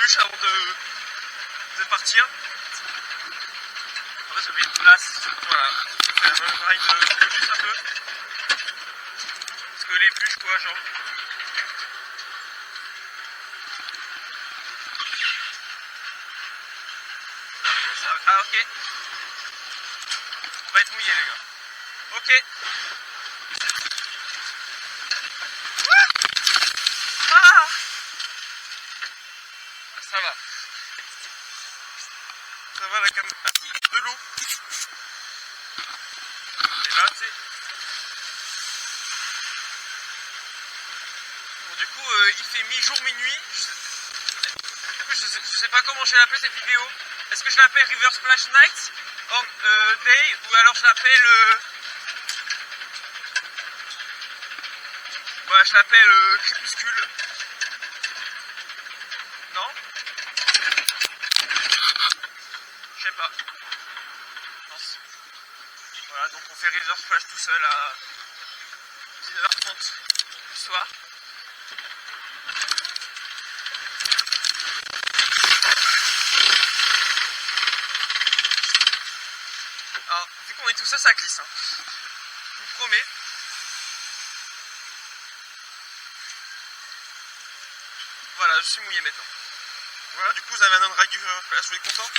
bûche avant de partir. En fait, j'avais une place, voilà. C'est un ride de bûche un peu. Parce que les bûches, quoi, genre. Ah, ok. On va être mouillé, les gars. Ok. Ah, ça va. Ça va la caméra. Ah si, de l'eau. Et là, tu sais. Bon, du coup, il fait mi-jour, mi-nuit. Du coup, je sais pas comment je vais l'appeler cette vidéo. Est-ce que je l'appelle River Splash Night or Day, ou alors je l'appelle voilà, je l'appelle Crépuscule. Non? Je sais pas. Non. Voilà, donc on fait River Splash tout seul à 19h30 du soir. Alors, vu qu'on est tout ça, ça glisse. Hein. Je vous promets. Voilà, je suis mouillé maintenant. Voilà, du coup, vous avez un on-ride du River Splash, vous êtes content?